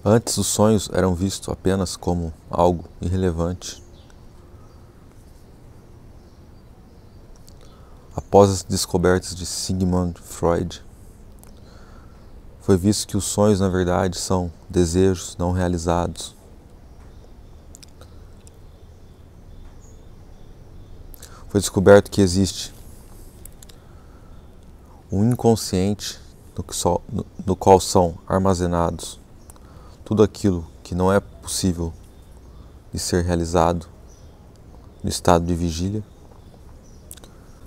Antes, os sonhos eram vistos apenas como algo irrelevante. Após as descobertas de Sigmund Freud, foi visto que os sonhos, na verdade, são desejos não realizados. Foi descoberto que existe um inconsciente no qual são armazenados tudo aquilo que não é possível de ser realizado no estado de vigília.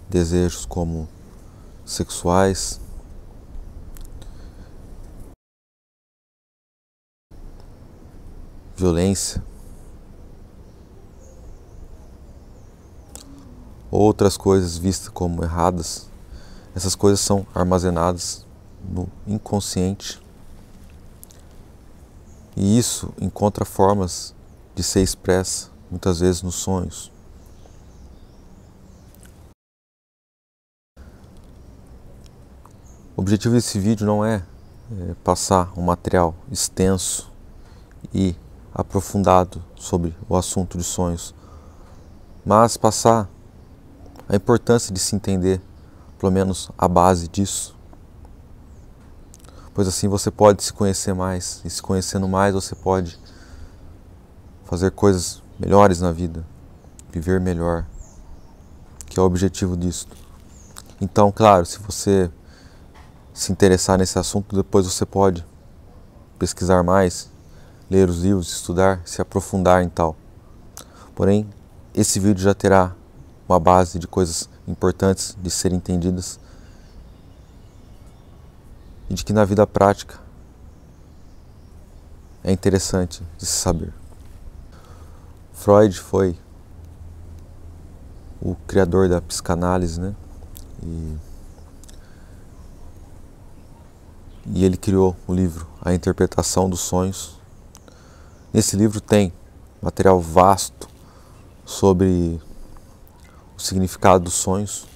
Desejos como sexuais, violência, outras coisas vistas como erradas. Essas coisas são armazenadas no inconsciente e isso encontra formas de ser expressa muitas vezes nos sonhos. O objetivo desse vídeo não é passar um material extenso e aprofundado sobre o assunto de sonhos, mas passar a importância de se entender, pelo menos a base disso, pois assim você pode se conhecer mais, e se conhecendo mais você pode fazer coisas melhores na vida, viver melhor, que é o objetivo disso. Então, claro, se você se interessar nesse assunto, depois você pode pesquisar mais, ler os livros, estudar, se aprofundar em tal. Porém, esse vídeo já terá uma base de coisas importantes de serem entendidas e de que na vida prática é interessante de se saber. Freud foi o criador da psicanálise, né? E ele criou o livro A Interpretação dos Sonhos. Nesse livro tem material vasto sobre o significado dos sonhos.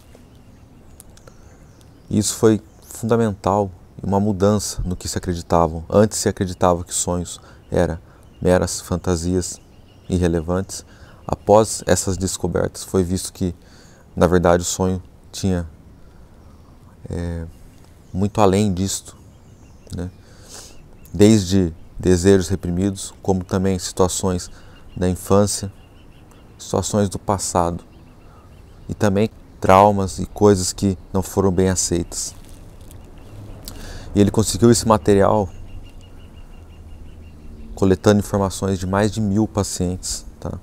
E isso foi fundamental e uma mudança no que se acreditavam. Antes se acreditava que sonhos eram meras fantasias irrelevantes. Após essas descobertas foi visto que, na verdade, o sonho tinha muito além disto, né? Desde desejos reprimidos, como também situações da infância, situações do passado e também traumas e coisas que não foram bem aceitas. E ele conseguiu esse material coletando informações de mais de 1000 pacientes, tá?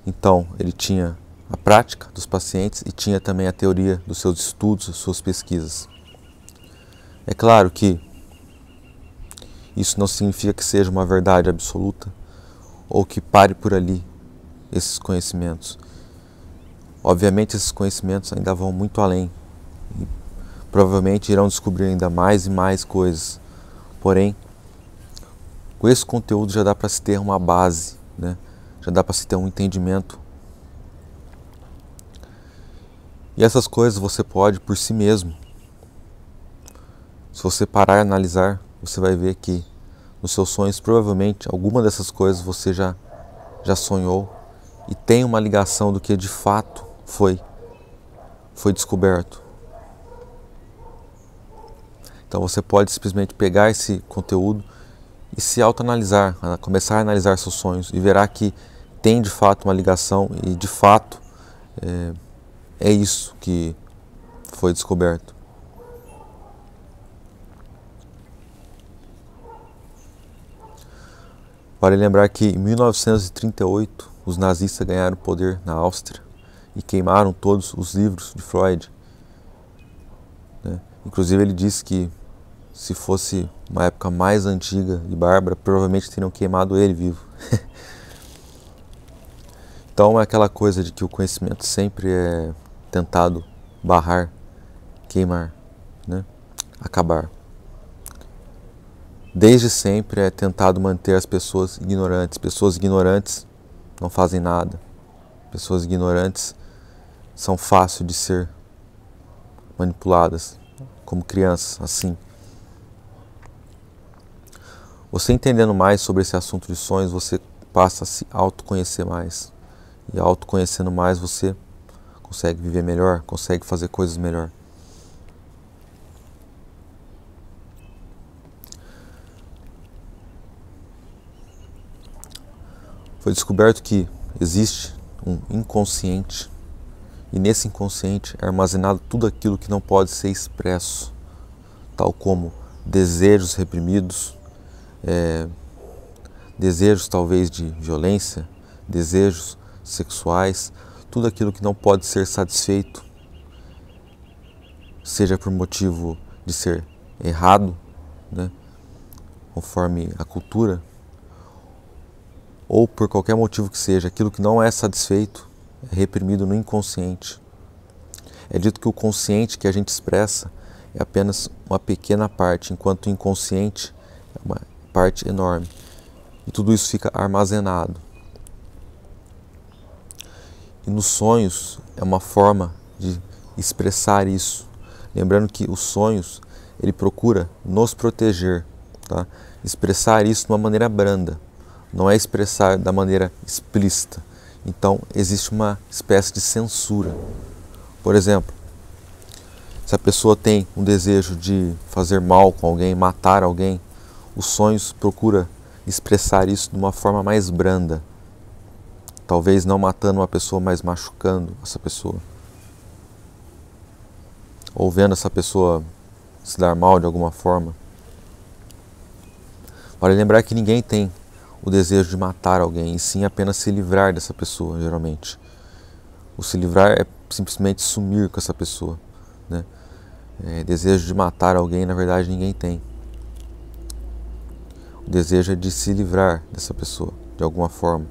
Então, ele tinha a prática dos pacientes e tinha também a teoria dos seus estudos, das suas pesquisas. É claro que isso não significa que seja uma verdade absoluta ou que pare por ali esses conhecimentos. Obviamente esses conhecimentos ainda vão muito além e provavelmente irão descobrir ainda mais e mais coisas. Porém, com esse conteúdo já dá para se ter uma base, né? Já dá para se ter um entendimento. E essas coisas você pode por si mesmo. Se você parar e analisar, você vai ver que nos seus sonhos provavelmente alguma dessas coisas você já sonhou e tem uma ligação do que de fato foi descoberto. Então você pode simplesmente pegar esse conteúdo e se autoanalisar, começar a analisar seus sonhos e verá que tem de fato uma ligação e de fato é isso que foi descoberto. Vale lembrar que em 1938 os nazistas ganharam poder na Áustria e queimaram todos os livros de Freud, né? Inclusive ele disse que se fosse uma época mais antiga e bárbara, provavelmente teriam queimado ele vivo. Então é aquela coisa de que o conhecimento sempre é tentado barrar, queimar, né? Acabar. Desde sempre é tentado manter as pessoas ignorantes. Pessoas ignorantes não fazem nada. Pessoas ignorantes são fáceis de ser manipuladas, como crianças, assim. Você entendendo mais sobre esse assunto de sonhos, você passa a se autoconhecer mais. E autoconhecendo mais, você consegue viver melhor, consegue fazer coisas melhor. Foi descoberto que existe um inconsciente, e nesse inconsciente é armazenado tudo aquilo que não pode ser expresso, tal como desejos reprimidos, desejos talvez de violência, desejos sexuais, tudo aquilo que não pode ser satisfeito, seja por motivo de ser errado, né, conforme a cultura, ou por qualquer motivo que seja, aquilo que não é satisfeito é reprimido no inconsciente. É dito que o consciente que a gente expressa é apenas uma pequena parte, enquanto o inconsciente é uma parte enorme. E tudo isso fica armazenado. E nos sonhos é uma forma de expressar isso. Lembrando que os sonhos, ele procura nos proteger, tá? Expressar isso de uma maneira branda, não é expressar da maneira explícita. Então existe uma espécie de censura. Por exemplo, se a pessoa tem um desejo de fazer mal com alguém, matar alguém, os sonhos procura expressar isso de uma forma mais branda. Talvez não matando uma pessoa, mas machucando essa pessoa. Ou vendo essa pessoa se dar mal de alguma forma. Vale lembrar que ninguém tem o desejo de matar alguém, e sim apenas se livrar dessa pessoa, geralmente. O se livrar é simplesmente sumir com essa pessoa, né? Desejo de matar alguém, na verdade, ninguém tem. O desejo é de se livrar dessa pessoa, de alguma forma.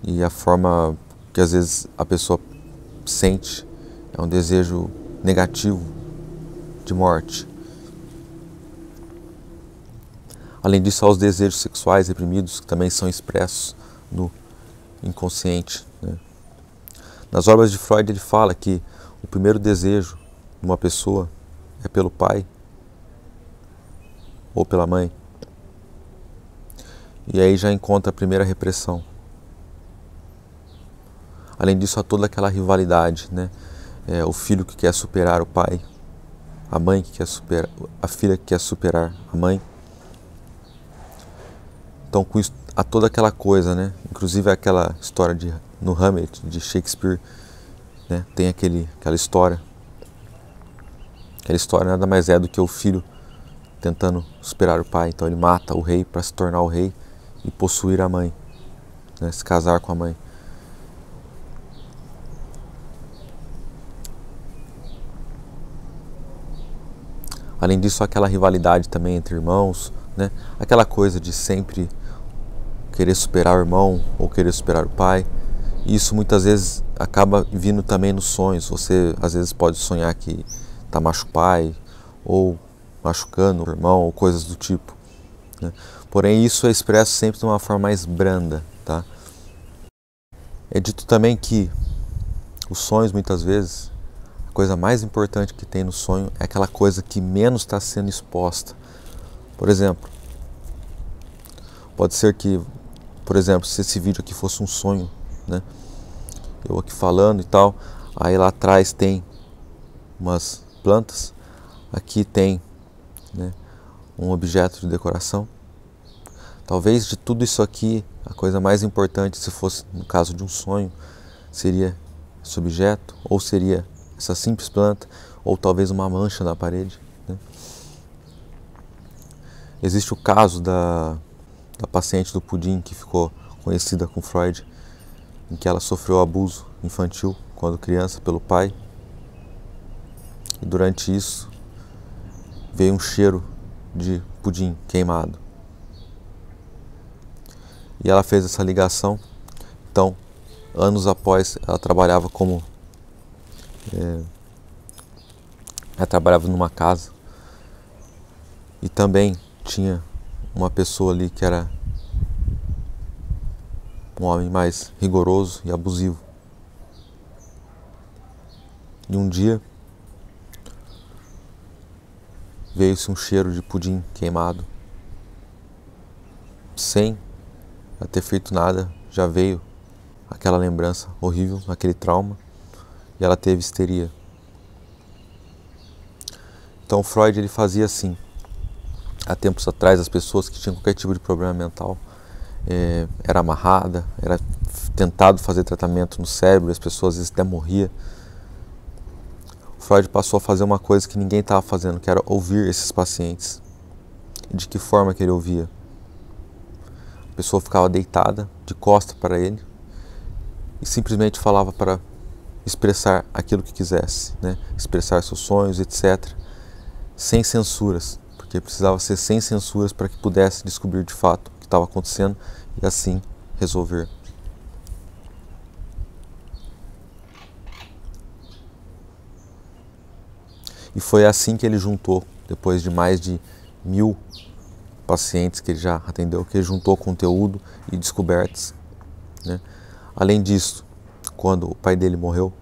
E a forma que às vezes a pessoa sente é um desejo negativo de morte. Além disso, há os desejos sexuais reprimidos, que também são expressos no inconsciente, né? Nas obras de Freud, ele fala que o primeiro desejo de uma pessoa é pelo pai ou pela mãe. E aí já encontra a primeira repressão. Além disso, há toda aquela rivalidade, né? O filho que quer superar o pai, a mãe que quer superar, a filha que quer superar a mãe. Então, com isso, há toda aquela coisa, né? Inclusive aquela história no Hamlet, de Shakespeare, né? Tem aquela história. Aquela história nada mais é do que o filho tentando superar o pai. Então ele mata o rei para se tornar o rei e possuir a mãe, né? Se casar com a mãe. Além disso, há aquela rivalidade também entre irmãos, né? Aquela coisa de sempre querer superar o irmão ou querer superar o pai. E isso muitas vezes acaba vindo também nos sonhos. Você às vezes pode sonhar que está machucando o pai ou machucando o irmão ou coisas do tipo, né? Porém, isso é expresso sempre de uma forma mais branda, tá? É dito também que os sonhos, muitas vezes, a coisa mais importante que tem no sonho é aquela coisa que menos está sendo exposta. Por exemplo, pode ser que, por exemplo, se esse vídeo aqui fosse um sonho, né? Eu aqui falando e tal, aí lá atrás tem umas plantas, aqui tem, né, um objeto de decoração. Talvez de tudo isso aqui, a coisa mais importante, se fosse no caso de um sonho, seria esse objeto, ou seria essa simples planta, ou talvez uma mancha na parede, né? Existe o caso da paciente do pudim que ficou conhecida com Freud, em que ela sofreu abuso infantil quando criança pelo pai. E durante isso veio um cheiro de pudim queimado. E ela fez essa ligação. Então, anos após, ela trabalhava ela trabalhava numa casa e também tinha uma pessoa ali que era um homem mais rigoroso e abusivo. E um dia veio-se um cheiro de pudim queimado sem ter feito nada, já veio aquela lembrança horrível, aquele trauma, e ela teve histeria. Então Freud ele fazia assim. Há tempos atrás, as pessoas que tinham qualquer tipo de problema mental era amarrada, era tentado fazer tratamento no cérebro, as pessoas às vezes até morriam. Freud passou a fazer uma coisa que ninguém estava fazendo, que era ouvir esses pacientes. E de que forma que ele ouvia? A pessoa ficava deitada, de costas para ele, e simplesmente falava para expressar aquilo que quisesse, né? Expressar seus sonhos, etc., sem censuras, porque precisava ser sem censuras para que pudesse descobrir de fato o que estava acontecendo e assim resolver. E foi assim que ele juntou, depois de mais de 1000 pacientes que ele já atendeu, que ele juntou conteúdo e descobertas, né? Além disso, quando o pai dele morreu,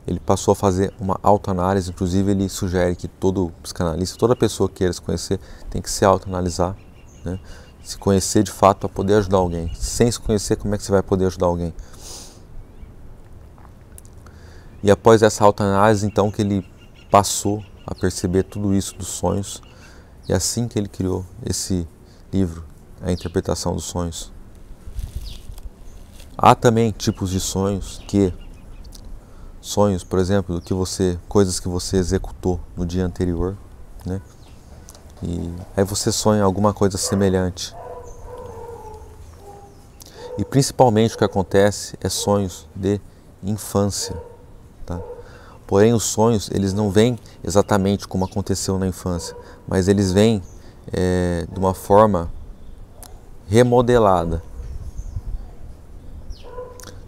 ele passou a fazer uma autoanálise. Inclusive ele sugere que todo psicanalista, toda pessoa que queira se conhecer, tem que se autoanalisar, né? Se conhecer de fato para poder ajudar alguém. Sem se conhecer, como é que você vai poder ajudar alguém? E após essa autoanálise, então, que ele passou a perceber tudo isso dos sonhos, e assim que ele criou esse livro, A Interpretação dos Sonhos. Há também tipos de sonhos sonhos, por exemplo, coisas que você executou no dia anterior, né? E aí você sonha alguma coisa semelhante. E principalmente o que acontece é sonhos de infância, tá? Porém, os sonhos, eles não vêm exatamente como aconteceu na infância, mas eles vêm de uma forma remodelada.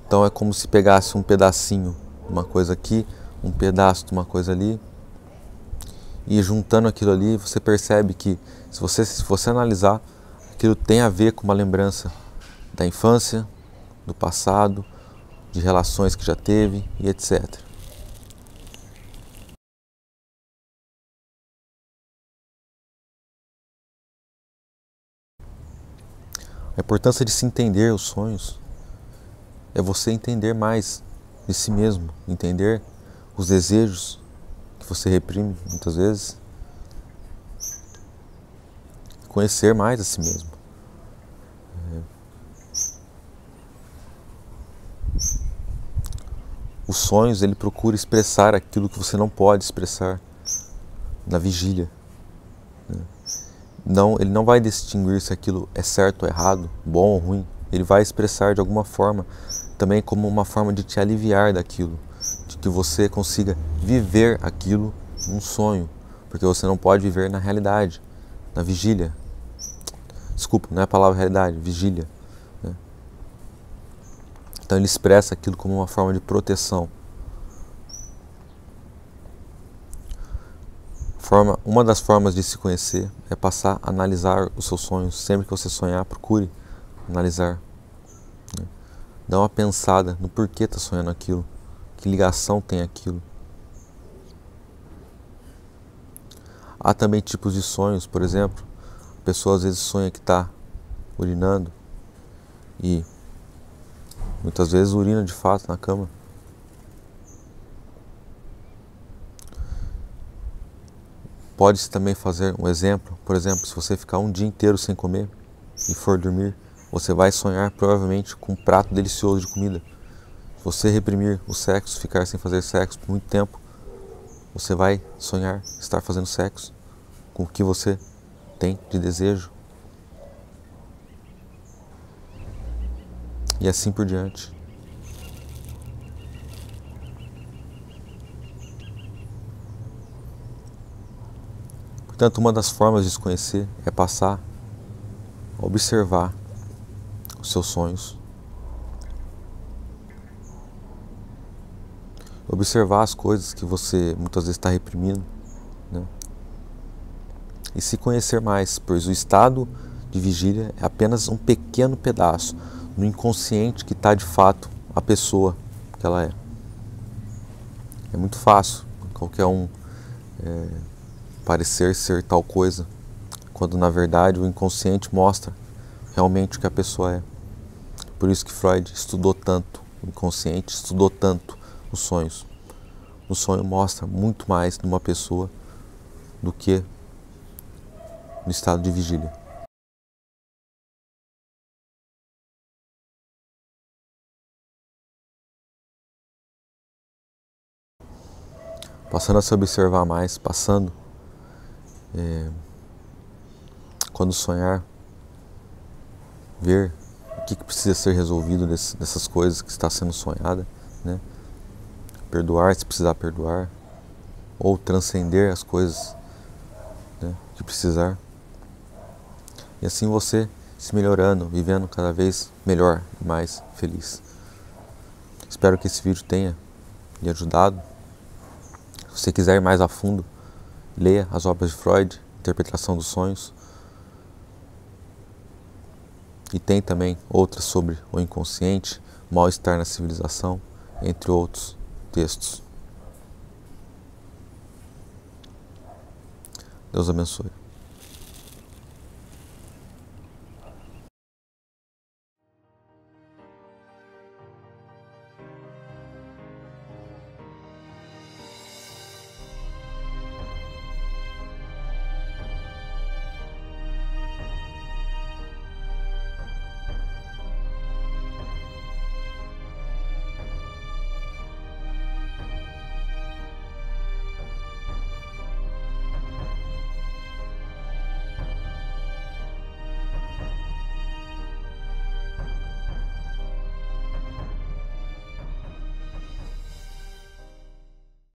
Então é como se pegasse um pedacinho de uma coisa aqui, um pedaço de uma coisa ali, e juntando aquilo ali, você percebe que, se você analisar, aquilo tem a ver com uma lembrança da infância, do passado, de relações que já teve e etc. A importância de se entender os sonhos é você entender mais de si mesmo, entender os desejos que você reprime muitas vezes, conhecer mais a si mesmo. Os sonhos, ele procura expressar aquilo que você não pode expressar na vigília, né? Não, ele não vai distinguir se aquilo é certo ou errado, bom ou ruim. Ele vai expressar de alguma forma, também como uma forma de te aliviar daquilo, de que você consiga viver aquilo num sonho, porque você não pode viver na realidade, na vigília. Desculpa, não é a palavra realidade, vigília, né? Então ele expressa aquilo como uma forma de proteção. Uma das formas de se conhecer é passar a analisar os seus sonhos. Sempre que você sonhar, procure analisar, né? Dá uma pensada no porquê está sonhando aquilo, que ligação tem aquilo. Há também tipos de sonhos, por exemplo, a pessoa às vezes sonha que está urinando e muitas vezes urina de fato na cama. Pode-se também fazer um exemplo, por exemplo, se você ficar um dia inteiro sem comer e for dormir, você vai sonhar provavelmente com um prato delicioso de comida. Se você reprimir o sexo, ficar sem fazer sexo por muito tempo, você vai sonhar estar fazendo sexo com o que você tem de desejo. E assim por diante. Portanto, uma das formas de se conhecer é passar a observar os seus sonhos, observar as coisas que você muitas vezes está reprimindo, né? E se conhecer mais, pois o estado de vigília é apenas um pequeno pedaço no inconsciente que está de fato a pessoa que ela é. É muito fácil qualquer um parecer ser tal coisa quando na verdade o inconsciente mostra realmente o que a pessoa é. Por isso que Freud estudou tanto o inconsciente, estudou tanto os sonhos. O sonho mostra muito mais de uma pessoa do que no estado de vigília. Passando a se observar mais, quando sonhar, ver o que precisa ser resolvido dessas coisas que está sendo sonhada, né? Perdoar se precisar perdoar, ou transcender as coisas, né, que precisar. E assim você se melhorando, vivendo cada vez melhor e mais feliz. Espero que esse vídeo tenha lhe ajudado. Se você quiser ir mais a fundo, leia as obras de Freud, Interpretação dos Sonhos. E tem também outras sobre o inconsciente, mal-estar na civilização, entre outros textos. Deus abençoe.